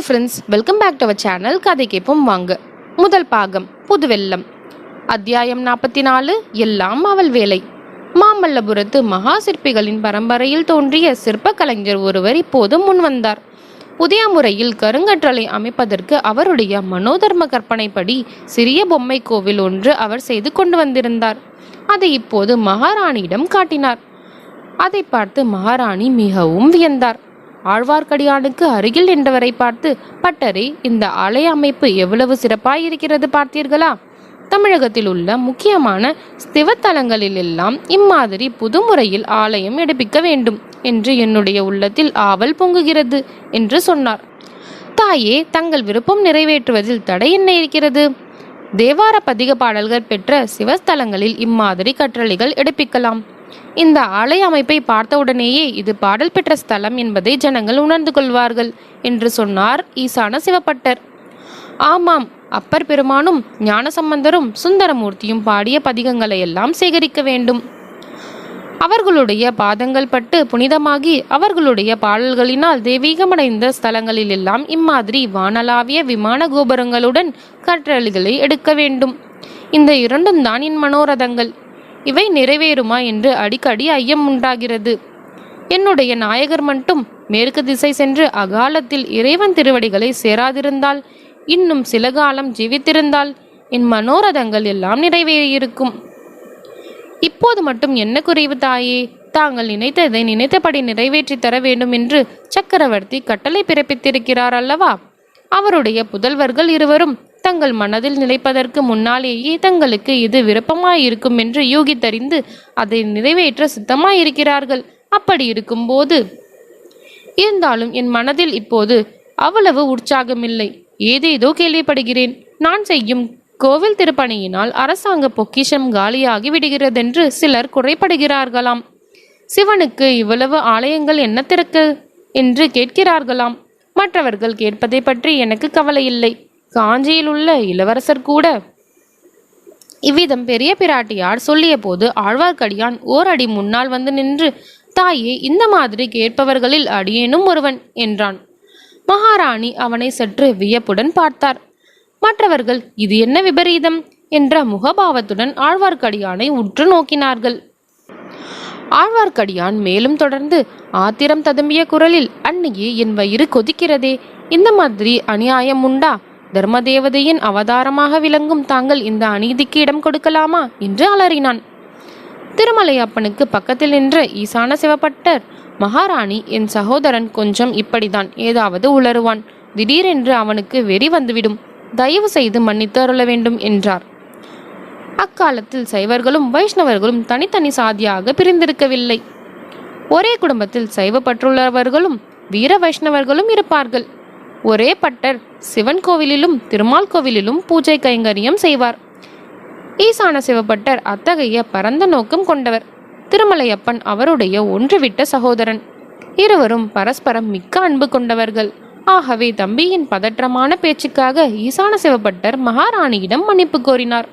Friends, welcome back to our channel. கதை கேட்போம் வாங்க. முதல் பாகம், புது வெள்ளம். அத்தியாயம் 44. எல்லாம் அவள் வேலை. மாமல்லபுரத்து மகா சிற்பிகளின் பரம்பரையில் தோன்றிய சிற்ப கலைஞர் ஒருவர் இப்போது முன் வந்தார். புதிய முறையில் கருங்கற்றலை அமைப்பதற்கு அவருடைய மனோதர்ம கற்பனைப்படி சிறிய பொம்மை கோவில் ஒன்று அவர் செய்து கொண்டு வந்திருந்தார். அதை இப்போது மகாராணியிடம் காட்டினார். அதை பார்த்து மகாராணி மிகவும் வியந்தார். ஆழ்வார்க்கடியானுக்கு அருகில் நின்றவரை பார்த்து, பட்டரே, இந்த ஆலய அமைப்பு எவ்வளவு சிறப்பாயிருக்கிறது பார்த்தீர்களா? தமிழகத்தில் உள்ள முக்கியமான ஸ்திவத்தலங்களில் எல்லாம் இம்மாதிரி புது முறையில் ஆலயம் எடுப்பிக்க வேண்டும் என்று என்னுடைய உள்ளத்தில் ஆவல் பொங்குகிறது என்று சொன்னார். தாயே, தங்கள் விருப்பம் நிறைவேற்றுவதில் தடை என்ன இருக்கிறது? தேவார பதிக பாடல்கள் பெற்ற சிவஸ்தலங்களில் இம்மாதிரி கற்றளிகள் எடுப்பிக்கலாம். இந்த ஆலய அமைப்பை பார்த்தவுடனேயே இது பாடல் பெற்ற ஸ்தலம் என்பதை ஜனங்கள் உணர்ந்து கொள்வார்கள் என்று சொன்னார் ஈசான சிவப்பட்டர். ஆமாம், அப்பர் பெருமானும் ஞானசம்பந்தரும் சுந்தரமூர்த்தியும் பாடிய பதிகங்களை எல்லாம் சேகரிக்க வேண்டும். அவர்களுடைய பாதங்கள் பட்டு புனிதமாகி அவர்களுடைய பாடல்களினால் தெய்வீகமடைந்த ஸ்தலங்களில் எல்லாம் இம்மாதிரி வானளாவிய விமான கோபுரங்களுடன் கற்றளிகளை எடுக்க வேண்டும். இந்த இரண்டும் தான் என் மனோரதங்கள். இவை நிறைவேறுமா என்று அடிக்கடி ஐயம் உண்டாகிறது. என்னுடைய நாயகர் மட்டும் மேற்கு திசை சென்று அகாலத்தில் இறைவன் திருவடிகளை சேராதிருந்தால், இன்னும் சில காலம் ஜீவித்திருந்தால் என் மனோரதங்கள் எல்லாம் நிறைவேறியிருக்கும். இப்போது மட்டும் என்ன குறைவு தாயே? தாங்கள் நினைத்ததை நினைத்தபடி நிறைவேற்றி தர வேண்டும் என்று சக்கரவர்த்தி கட்டளை பிறப்பித்திருக்கிறார் அல்லவா? அவருடைய புதல்வர்கள் இருவரும் தங்கள் மனதில் நிலைப்பதற்கு முன்னாலேயே தங்களுக்கு இது விருப்பமாயிருக்கும் என்று யூகித்தறிந்து அதை நிறைவேற்ற சித்தமாயிருக்கிறார்கள். அப்படி இருக்கும்போது இருந்தாலும் என் மனதில் இப்போது அவ்வளவு உற்சாகமில்லை. ஏதேதோ கேள்விப்படுகிறேன். நான் செய்யும் கோவில் திருப்பணியினால் அரசாங்க பொக்கிஷம் காலியாகி விடுகிறதென்று சிலர் குறைபடுகிறார்களாம். சிவனுக்கு இவ்வளவு ஆலயங்கள் என்ன திறக்கு என்று கேட்கிறார்களாம். மற்றவர்கள் கேட்பதை பற்றி எனக்கு கவலை இல்லை. காஞ்சியில் உள்ள இளவரசர் கூட இவ்விதம் பெரிய பிராட்டியார் சொல்லிய போது ஆழ்வார்க்கடியான் ஓரடி முன்னால் வந்து நின்று, தாயே, இந்த மாதிரி கேட்பவர்களில் அடியேனும் ஒருவன் என்றான். மகாராணி அவனை சற்று வியப்புடன் பார்த்தார். மற்றவர்கள் இது என்ன விபரீதம் என்ற முகபாவத்துடன் ஆழ்வார்க்கடியானை உற்று நோக்கினார்கள். ஆழ்வார்க்கடியான் மேலும் தொடர்ந்து ஆத்திரம் ததும்பிய குரலில், அன்னையே, என் வயிறு கொதிக்கிறதே. இந்த மாதிரி அநியாயம் உண்டா? தர்மதேவதையின் அவதாரமாக விளங்கும் தாங்கள் இந்த அநீதிக்கு இடம் கொடுக்கலாமா என்று அலறினான். திருமலையப்பனுக்கு பக்கத்தில் நின்ற ஈசான சிவப்பட்டர், மகாராணி, என் சகோதரன் கொஞ்சம் இப்படிதான் ஏதாவது உளறுவான். திடீரென்று அவனுக்கு வெறி வந்துவிடும். தயவு செய்து மன்னித்து அருள வேண்டும் என்றார். அக்காலத்தில் சைவர்களும் வைஷ்ணவர்களும் தனித்தனி சாதியாக பிரிந்திருக்கவில்லை. ஒரே குடும்பத்தில் சைவ பற்றுள்ளவர்களும் வீர வைஷ்ணவர்களும் இருப்பார்கள். ஒரே பட்டர் சிவன் கோவிலிலும் திருமால் கோவிலிலும் பூஜை கைங்கரியம் செய்வார். ஈசான சிவப்பட்டர் அத்தகைய பரந்த நோக்கம் கொண்டவர். திருமலையப்பன் அவருடைய ஒன்றுவிட்ட சகோதரன். இருவரும் பரஸ்பரம் மிக்க அன்பு கொண்டவர்கள். ஆகவே தம்பியின் பதற்றமான பேச்சுக்காக ஈசான சிவப்பட்டர் மகாராணியிடம் மன்னிப்பு கோரினார்.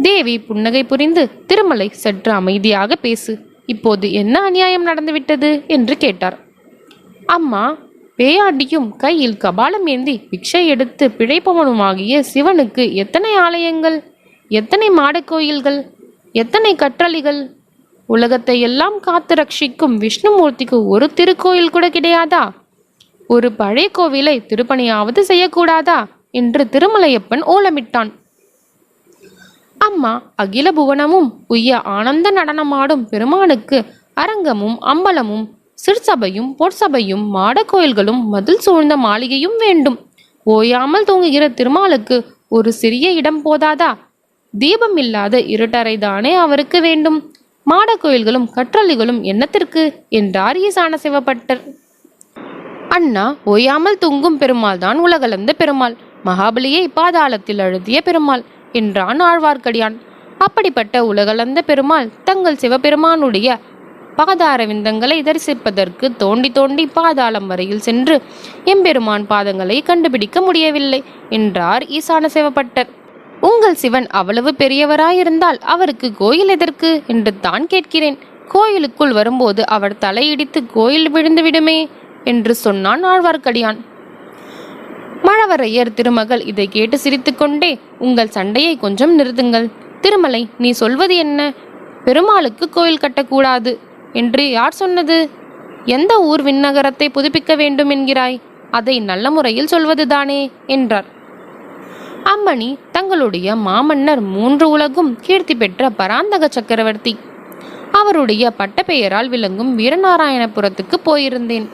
தேவி புன்னகை புரிந்து, திருமலை, சற்று அமைதியாக பேசு. இப்போது என்ன அநியாயம் நடந்துவிட்டது என்று கேட்டார். அம்மா, பேயாண்டியும் கையில் கபாலம் ஏந்தி பிக்ஷை எடுத்து பிழைப்பவனுமாகிய சிவனுக்கு எத்தனை ஆலயங்கள், எத்தனை மாடக்கோயில்கள், எத்தனை கற்றளிகள்! உலகத்தை எல்லாம் காத்து ரட்சிக்கும் விஷ்ணுமூர்த்திக்கு ஒரு திருக்கோயில் கூட கிடையாதா? ஒரு பழைய கோவிலை திருப்பணியாவது செய்யக்கூடாதா என்று திருமலையப்பன் ஓலமிட்டான். அம்மா, அகில புவனமும் உய்ய ஆனந்த நடனமாடும் பெருமானுக்கு அரங்கமும் அம்பலமும் சிற்சபையும் பொற்சபையும் மாட கோயில்களும் மதில் சூழ்ந்த மாளிகையும் வேண்டும். ஓயாமல் தூங்குகிற திருமாலுக்கு ஒரு சிறிய இடம் போதாதா? தீபம் இல்லாத இருட்டறைதானே அவருக்கு வேண்டும். மாட கோயில்களும் கற்றளிகளும் என்னத்திற்கு என்றார் ஈசான சிவப்பட்டர். அண்ணா, ஓயாமல் தூங்கும் பெருமாள் தான் உலகளந்த பெருமாள், மகாபலியை பாதாளத்தில் அழுத்திய பெருமாள் என்றான் ஆழ்வார்க்கடியான். அப்படிப்பட்ட உலகளந்த பெருமாள் தங்கள் சிவபெருமானுடைய பாதார விந்தங்களை தரிசிப்பதற்கு தோண்டி தோண்டி பாதாளம் வரையில் சென்று எம்பெருமான் பாதங்களை கண்டுபிடிக்க முடியவில்லை என்றார் ஈசான சிவப்பட்டர். உங்கள் சிவன் அவ்வளவு பெரியவராயிருந்தால் அவருக்கு கோயில் எதற்கு என்று தான் கேட்கிறேன். கோயிலுக்குள் வரும்போது அவர் தலையிடித்து கோயில் விழுந்து விடுமே என்று சொன்னான் ஆழ்வார்க்கடியான். மழவரையர் திருமகள் இதை கேட்டு சிரித்துக்கொண்டே, உங்கள் சண்டையை கொஞ்சம் நிறுத்துங்கள். திருமலை, நீ சொல்வது என்ன? பெருமாளுக்கு கோயில் கட்டக்கூடாது என்று யார் சொன்னது? எந்த ஊர் விண்ணகரத்தை புதுப்பிக்க வேண்டும் என்கிறாய்? அதை நல்ல முறையில் சொல்வதுதானே என்றார். அம்மணி தங்களுடைய மாமன்னர் 3 உலகும் கீர்த்தி பெற்ற பராந்தக சக்கரவர்த்தி. அவருடைய பட்டப்பெயரால் விளங்கும் வீரநாராயணபுரத்துக்கு போயிருந்தேன்.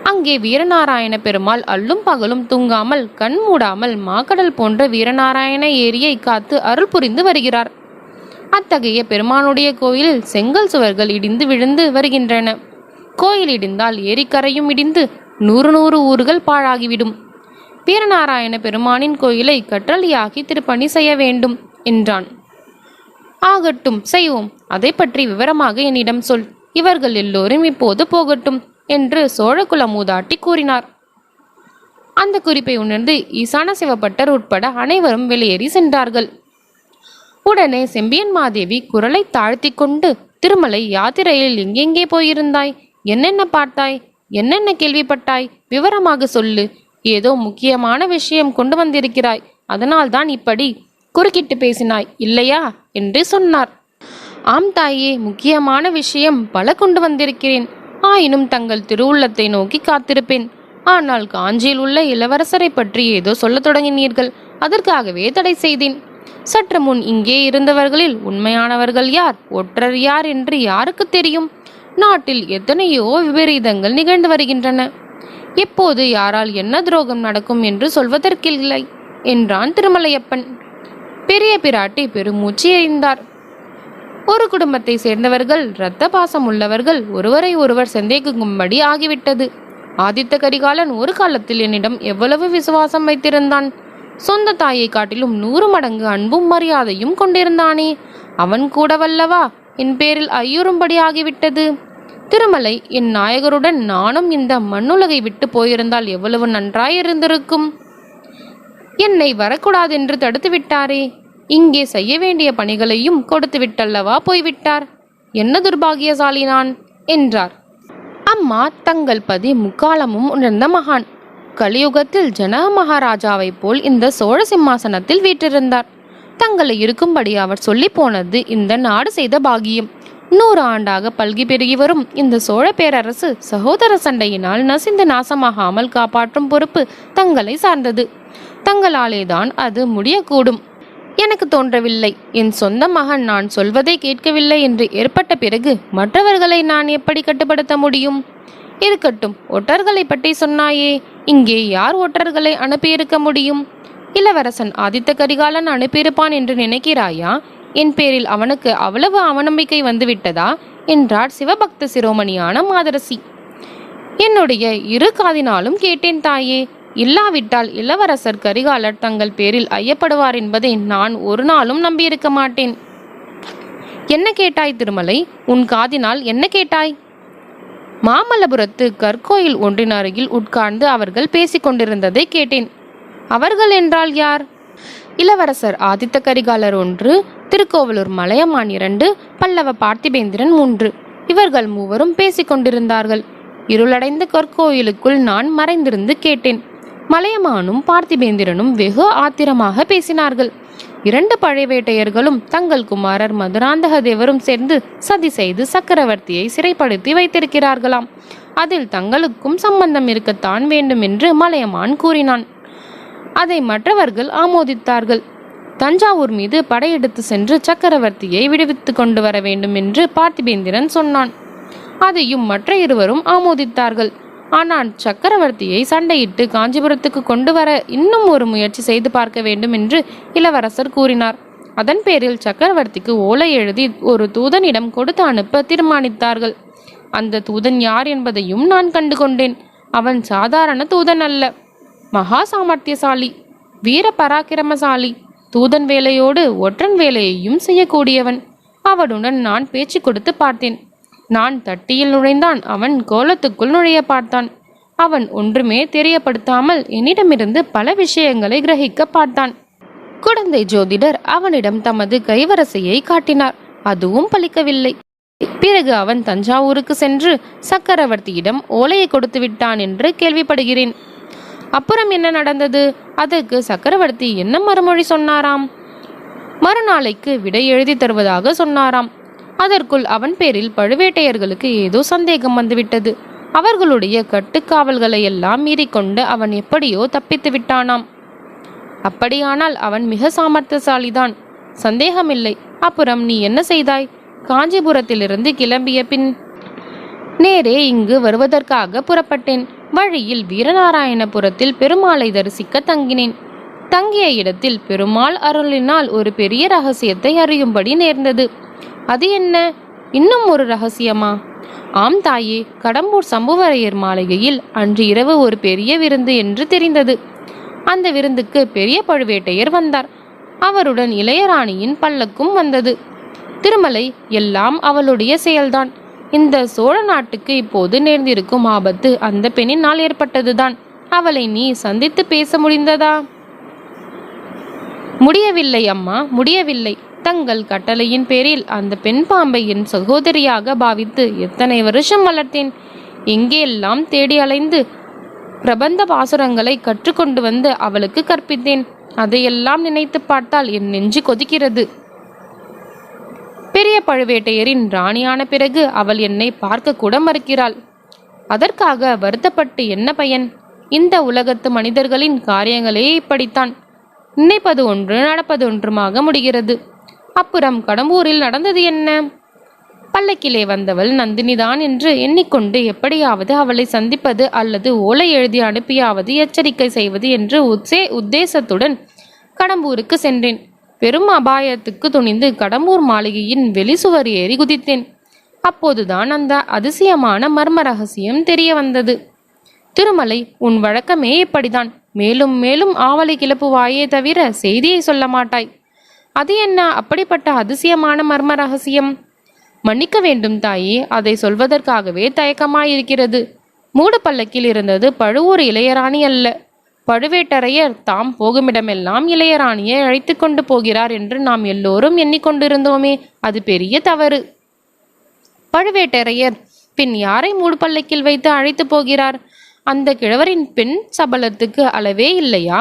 அங்கே வீரநாராயண பெருமாள் அல்லும் பகலும் தூங்காமல் கண் மூடாமல் மாக்கடல் போன்ற வீரநாராயண ஏரியை காத்து அருள் புரிந்து வருகிறார். அத்தகைய பெருமானுடைய கோயிலில் செங்கல் சுவர்கள் இடிந்து விழுந்து வருகின்றன. கோயில் இடிந்தால் ஏரிக்கரையும் இடிந்து 100 ஊர்கள் பாழாகிவிடும். வீரநாராயண பெருமானின் கோயிலை கற்றளியாகி திருப்பணி செய்ய வேண்டும் என்றான். ஆகட்டும், செய்வோம். அதை பற்றி விவரமாக என்னிடம் சொல். இவர்கள் எல்லோரும் இப்போது போகட்டும் என்று சோழகுல மூதாட்டி கூறினார். அந்த குறிப்பை உணர்ந்து ஈசான சிவபட்டர் உட்பட அனைவரும் வெளியேறி சென்றார்கள். உடனே செம்பியன் மாதேவி குரலை தாழ்த்தி கொண்டு, திருமலை, யாத்திரையில் எங்கெங்கே போயிருந்தாய்? என்னென்ன பார்த்தாய்? என்னென்ன கேள்விப்பட்டாய்? விவரமாக சொல்லு. ஏதோ முக்கியமான விஷயம் கொண்டு வந்திருக்கிறாய், அதனால்தான் இப்படி குறுக்கிட்டு பேசினாய் இல்லையா என்று சொன்னார். ஆம் தாயே, முக்கியமான விஷயம் பல கொண்டு வந்திருக்கிறேன். ஆயினும் தங்கள் திருவுள்ளத்தை நோக்கி காத்திருப்பேன். ஆனால் காஞ்சியில் உள்ள இளவரசரை பற்றி ஏதோ சொல்ல தொடங்கினீர்கள். அதற்காகவே தடை செய்தேன். சற்று முன் இங்கே இருந்தவர்களில் உண்மையானவர்கள் யார், ஒற்றர் யார் என்று யாருக்கு தெரியும்? நாட்டில் எத்தனையோ விபரீதங்கள் நிகழ்ந்து வருகின்றன. எப்போது யாரால் என்ன துரோகம் நடக்கும் என்று சொல்வதற்கில்லை என்றான் திருமலையப்பன். பெரிய பிராட்டி பெருமூச்சு எறிந்தார். ஒரு குடும்பத்தை சேர்ந்தவர்கள், இரத்த பாசம் உள்ளவர்கள், ஒருவரை ஒருவர் சந்தேகிக்கும்படி ஆகிவிட்டது. ஆதித்த கரிகாலன் ஒரு காலத்தில் என்னிடம் எவ்வளவு விசுவாசம் வைத்திருந்தான்! சொந்த தாயை காட்டிலும் 100 மடங்கு அன்பும் மரியாதையும் கொண்டிருந்தானே, அவன் கூடவல்லவா என் பேரில் ஐயுறும்படி ஆகிவிட்டது. திருமலை, என் நாயகருடன் நானும் இந்த மண்ணுலகை விட்டு போயிருந்தால் எவ்வளவு நன்றாயிருந்திருக்கும். என்னை வரக்கூடாதென்று தடுத்து விட்டாரே. இங்கே செய்ய வேண்டிய பணிகளையும் கொடுத்து விட்டல்லவா போய்விட்டார். என்ன துர்பாகியசாலி நான் என்றார். அம்மா, தங்கள் பதி முக்காலமும் உணர்ந்த மகான். கலியுகத்தில் ஜனக மகாராஜாவை போல் இந்த சோழ சிம்மாசனத்தில் வீற்றிருந்தார். தங்களை இருக்கும்படி அவர் சொல்லி போனது இந்த நாடு செய்த பாகியம். 100 ஆண்டாக பல்கி பெருகி வரும் இந்த சோழ பேரரசு சகோதர சண்டையினால் நசிந்து நாசமாகாமல் காப்பாற்றும் பொறுப்பு தங்களை சார்ந்தது. தங்களாலேதான் அது முடியக்கூடும். எனக்கு தோன்றவில்லை. என் சொந்த மகன் நான் சொல்வதை கேட்கவில்லை என்று ஏற்பட்ட பிறகு மற்றவர்களை நான் எப்படி கட்டுப்படுத்த முடியும்? இருக்கட்டும், ஒற்றர்களை பற்றி சொன்னாயே, இங்கே யார் ஒற்றர்களை அனுப்பியிருக்க முடியும்? இளவரசன் ஆதித்த கரிகாலன் அனுப்பியிருப்பான் என்று நினைக்கிறாயா? என் பேரில் அவனுக்கு அவ்வளவு அவநம்பிக்கை வந்துவிட்டதா என்றார் சிவபக்த சிரோமணியான மாதரசி. என்னுடைய 2 காதினாலும் கேட்டேன் தாயே. இல்லாவிட்டால் இளவரசர் கரிகாலர் தங்கள் பேரில் ஐயப்படுவார் என்பதை நான் ஒரு நாளும் நம்பியிருக்க மாட்டேன். என்ன கேட்டாய் திருமலை? உன் காதினால் என்ன கேட்டாய்? மாமல்லபுரத்து கற்கோயில் ஒன்றின் அருகில் உட்கார்ந்து அவர்கள் பேசிக் கொண்டிருந்ததை கேட்டேன். அவர்கள் என்றால் யார்? இளவரசர் ஆதித்த கரிகாலர் 1, திருக்கோவலூர் மலையமான் 2, பல்லவ பார்த்திபேந்திரன் 3. இவர்கள் 3 பேசிக் கொண்டிருந்தார்கள். இருளடைந்த கற்கோயிலுக்குள் நான் மறைந்திருந்து கேட்டேன். மலையமானும் பார்த்திபேந்திரனும் வெகு ஆத்திரமாக பேசினார்கள். 2 பழைவேட்டையர்களும் தங்கள் குமாரர் மதுராந்தக தேவரும் சேர்ந்து சதி செய்து சக்கரவர்த்தியை சிறைப்படுத்தி வைத்திருக்கிறார்களாம். அதில் தங்களுக்கும் சம்பந்தம் இருக்கத்தான் வேண்டும் என்று மலையமான் கூறினான். அதை மற்றவர்கள் ஆமோதித்தார்கள். தஞ்சாவூர் மீது படையெடுத்து சென்று சக்கரவர்த்தியை விடுவித்து கொண்டு வர வேண்டும் என்று பார்த்திபேந்திரன் சொன்னான். அதையும் மற்ற இருவரும் ஆமோதித்தார்கள். ஆனால் சக்கரவர்த்தியை சண்டையிட்டு காஞ்சிபுரத்துக்கு கொண்டு வர இன்னும் ஒரு முயற்சி செய்து பார்க்க வேண்டும் என்று இளவரசர் கூறினார். அதன் பேரில் சக்கரவர்த்திக்கு ஓலை எழுதி ஒரு தூதனிடம் கொடுத்து அனுப்ப தீர்மானித்தார்கள். அந்த தூதன் யார் என்பதையும் நான் கண்டுகொண்டேன். அவன் சாதாரண தூதன் அல்ல, மகா சாமர்த்தியசாலி, வீர பராக்கிரமசாலி. தூதன் வேலையோடு ஒற்றன் வேலையையும் செய்யக்கூடியவன். அவனுடன் நான் பேச்சு கொடுத்து பார்த்தேன். நான் தட்டியில் நுழைந்தான், அவன் கோலத்துக்குள் நுழைய பார்த்தான். அவன் ஒன்றுமே தெரியப்படுத்தாமல் என்னிடமிருந்து பல விஷயங்களை கிரகிக்க பார்த்தான். குழந்தை ஜோதிடர் அவனிடம் தமது கைவரிசையை காட்டினார். அதுவும் பலிக்கவில்லை. பிறகு அவன் தஞ்சாவூருக்கு சென்று சக்கரவர்த்தியிடம் ஓலையை கொடுத்து விட்டான் என்று கேள்விப்படுகிறேன். அப்புறம் என்ன நடந்தது? அதற்கு சக்கரவர்த்தி என்ன மறுமொழி சொன்னாராம்? மறுநாளைக்கு விடை எழுதி தருவதாக சொன்னாராம். அதற்குள் அவன் பேரில் பழுவேட்டையர்களுக்கு ஏதோ சந்தேகம் வந்துவிட்டது. அவர்களுடைய கட்டுக்காவல்களை எல்லாம் மீறிக்கொண்டு அவன் எப்படியோ தப்பித்து விட்டானாம். அப்படியானால் அவன் மிக சாமர்த்தியசாலிதான், சந்தேகமில்லை. அப்புறம் நீ என்ன செய்தாய்? காஞ்சிபுரத்திலிருந்து கிளம்பிய பின் நேரே இங்கு வருவதற்காக புறப்பட்டேன். வழியில் வீரநாராயணபுரத்தில் பெருமாளை தரிசிக்க தங்கினேன். தங்கிய இடத்தில் பெருமாள் அருளினால் ஒரு பெரிய ரகசியத்தை அறியும்படி நேர்ந்தது. அது என்ன? இன்னும் ஒரு ரகசியமா? ஆம் தாயே, கடம்பூர் சம்புவரையர் மாளிகையில் அன்று இரவு ஒரு பெரிய விருந்து என்று தெரிந்தது. அந்த விருந்துக்கு பெரிய பழுவேட்டையர் வந்தார். அவருடன் இளையராணியின் பல்லக்கும் வந்தது. திருமலை, எல்லாம் அவளுடைய செயல்தான். இந்த சோழ நாட்டுக்கு இப்போது நேர்ந்திருக்கும் ஆபத்து அந்த பெண்ணினால் ஏற்பட்டதுதான். அவளை நீ சந்தித்து பேச முடிந்ததா? முடியவில்லை அம்மா, முடியவில்லை. தங்கள் கட்டளையின் பேரில் அந்த பெண் பாம்பை என் சகோதரியாக பாவித்து எத்தனை வருஷம் வளர்த்தேன். எங்கெல்லாம் தேடி அலைந்து பிரபந்த பாசுரங்களை கற்றுக்கொண்டு வந்து அவளுக்கு கற்பித்தேன். அதையெல்லாம் நினைத்து பார்த்தால் என் நெஞ்சு கொதிக்கிறது. பெரிய பழுவேட்டையரின் ராணியான பிறகு அவள் என்னை பார்க்க கூட மறுக்கிறாள். அதற்காக வருத்தப்பட்டு என்ன பயன்? இந்த உலகத்து மனிதர்களின் காரியங்களே இப்படித்தான். நினைப்பது ஒன்று, நடப்பது ஒன்றுமாக முடிகிறது. அப்புறம் கடம்பூரில் நடந்தது என்ன? பல்லக்கிலே வந்தவள் நந்தினிதான் என்று எண்ணிக்கொண்டு எப்படியாவது அவளை சந்திப்பது அல்லது ஓலை எழுதி அனுப்பியாவது எச்சரிக்கை செய்வது என்று உத்தேசத்துடன் கடம்பூருக்கு சென்றேன். பெரும் அபாயத்துக்கு துணிந்து கடம்பூர் மாளிகையின் வெளிசுவர் ஏறி குதித்தேன். அப்போதுதான் அந்த அதிசயமான மர்ம ரகசியம் தெரிய வந்தது. திருமலை, உன் வழக்கமே இப்படிதான். மேலும் மேலும் ஆவலை கிளப்புவாயே தவிர செய்தியை சொல்ல மாட்டாய். அது என்ன அப்படிப்பட்ட அதிசயமான மர்ம ரகசியம்? மன்னிக்க வேண்டும் தாயே, அதை சொல்வதற்காகவே தயக்கமாயிருக்கிறது. மூடு பல்லக்கில் இருந்தது பழுவூர் இளையராணி அல்ல. பழுவேட்டரையர் தாம் போகுமிடமெல்லாம் இளையராணியை அழைத்து கொண்டு போகிறார் என்று நாம் எல்லோரும் எண்ணிக்கொண்டிருந்தோமே, அது பெரிய தவறு. பழுவேட்டரையர் பின் யாரை மூடு பல்லக்கில் வைத்து அழைத்து போகிறார்? அந்த கிழவரின் பெண் சபலத்துக்கு அளவே இல்லையா?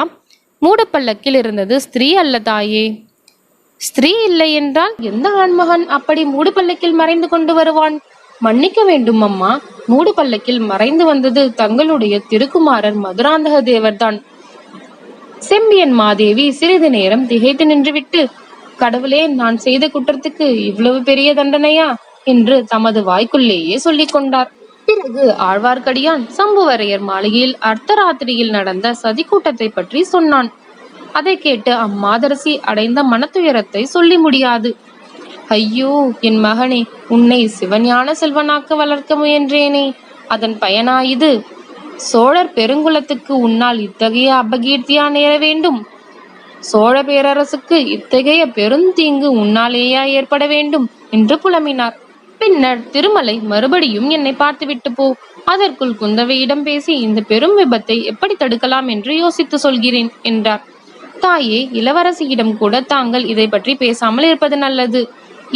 மூடு பல்லக்கில் இருந்தது ஸ்திரீ அல்ல தாயே. ஸ்திரீ இல்லை என்றால் எந்த ஆண்மகன் அப்படி மூடு பல்லக்கில் மறைந்து கொண்டு வருவான்? மன்னிக்க வேண்டும் அம்மா, மூடு பல்லக்கில் மறைந்து வந்தது தங்களுடைய திருக்குமாரர் மதுராந்தக தேவர்தான். செம்பியன் மாதேவி சிறிது நேரம் திகைத்து நின்றுவிட்டு, கடவுளே, நான் செய்த குற்றத்துக்கு இவ்வளவு பெரிய தண்டனையா என்று தமது வாய்க்குள்ளேயே சொல்லிக் கொண்டார். பிறகு ஆழ்வார்க்கடியான் சம்புவரையர் மாளிகையில் அர்த்தராத்திரியில் நடந்த சதி கூட்டத்தை பற்றி சொன்னான். அதை கேட்டு அம்மாதரசி அடைந்த மனத்துயரத்தை சொல்லி முடியாது. ஐயோ, என் மகனே, உன்னை சிவஞான செல்வனாக்க வளர்க்க முயன்றேனே, அதன் பயனாயுது? சோழர் பெருங்குலத்துக்கு உன்னால் இத்தகைய அபகீர்த்தியா நேர வேண்டும்? சோழ பேரரசுக்கு இத்தகைய பெருந்தீங்கு உன்னாலேயா ஏற்பட வேண்டும் என்று புலம்பினார். பின்னர் திருமலை, மறுபடியும் என்னை பார்த்துவிட்டு போ. அதற்குள் குந்தவையிடம் பேசி இந்த பெரும் விபத்தை எப்படி தடுக்கலாம் என்று யோசித்து சொல்கிறேன் என்றார். தாயே, இளவரசியிடம் கூட தாங்கள் இதை பற்றி பேசாமல் இருப்பது நல்லது.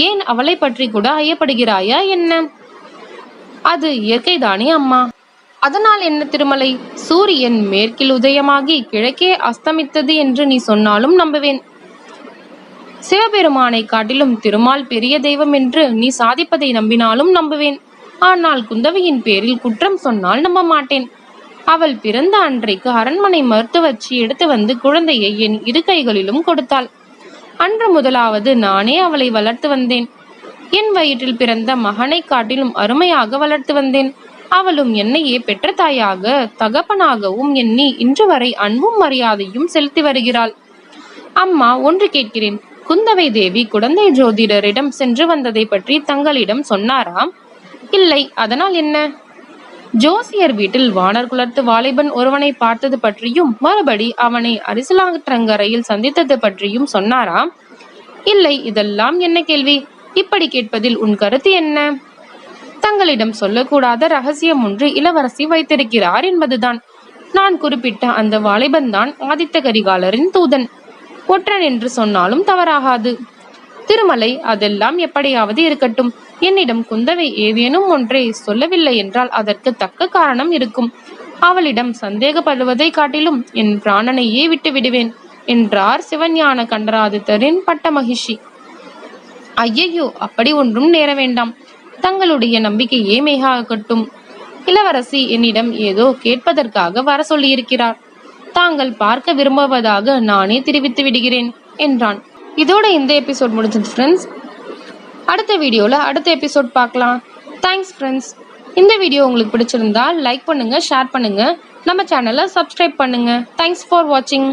ஏன் அவளை பற்றி கூட ஐயப்படுகிறாயா என்ன? அது இயற்கைதானே அம்மா. அதனால் என்ன திருமலை? சூரியன் மேற்கில் உதயமாகி கிழக்கே அஸ்தமித்தது என்று நீ சொன்னாலும் நம்புவேன். சிவபெருமானை காட்டிலும் திருமால் பெரிய தெய்வம் என்று நீ சாதிப்பதை நம்பினாலும் நம்புவேன். ஆனால் குந்தவையின் பேரில் குற்றம் சொன்னால் நம்ப மாட்டேன். அவள் பிறந்த அன்றைக்கு அரண்மனை மருத்துவச்சி எடுத்து வந்து குழந்தையை என் இரு கைகளிலும் கொடுத்தாள். அன்று முதலாவது நானே அவளை வளர்த்து வந்தேன். என் வயிற்றில் பிறந்த மகனை காட்டிலும் அருமையாக வளர்த்து வந்தேன். அவளும் என்னையே பெற்ற தாயாக தகப்பனாகவும் எண்ணி இன்று வரை அன்பும் மரியாதையும் செலுத்தி வருகிறாள். அம்மா, ஒன்று கேட்கிறேன். குந்தவை தேவி குழந்தை ஜோதிடரிடம் சென்று வந்ததை பற்றி தங்களிடம் சொன்னாராம்? இல்லை. அதனால் என்ன? ஜோசியர் வீட்டில் வானர் குலத்து வாலிபன் ஒருவனை பார்த்தது பற்றியும் மறுபடி அவனை அரிசலாற்றங்கரையில் சந்தித்தது பற்றியும் சொன்னாராம்? இல்லை. இதெல்லாம் என்ன கேள்வி? இப்படி கேட்பதில் உன் கருத்து என்ன? தங்களிடம் சொல்லக்கூடாத ரகசியம் ஒன்று இளவரசி வைத்திருக்கிறார் என்பதுதான். நான் குறிப்பிட்ட அந்த வாலிபன் தான் ஆதித்த கரிகாலரின் தூதன். ஒற்றன் என்று சொன்னாலும் தவறாகாது. திருமலை, அதெல்லாம் எப்படியாவது இருக்கட்டும். என்னிடம் குந்தவை ஏதேனும் ஒன்றை சொல்லவில்லை என்றால் அதற்கு தக்க காரணம் இருக்கும். அவளிடம் சந்தேகப்படுவதை காட்டிலும் என் பிராணனையே விட்டு விடுவேன் என்றார் சிவஞான கண்டராதித்தரின் பட்ட மகிழ்ச்சி. ஐயையோ, அப்படி ஒன்றும் நேர வேண்டாம். தங்களுடைய நம்பிக்கையே மேகாகட்டும். இளவரசி என்னிடம் ஏதோ கேட்பதற்காக வர சொல்லியிருக்கிறார். தாங்கள் பார்க்க விரும்புவதாக நானே தெரிவித்து விடுகிறேன் என்றான். இதோட இந்த எபிசோட் முடிஞ்சது ஃப்ரெண்ட்ஸ். அடுத்த வீடியோல அடுத்த எபிசோட் பார்க்கலாம். Thanks friends. இந்த வீடியோ உங்களுக்கு பிடிச்சிருந்தா லைக் பண்ணுங்க, ஷேர் பண்ணுங்க, நம்ம சேனலை சப்ஸ்கிரைப் பண்ணுங்க. தேங்க்ஸ் ஃபார் வாட்சிங்.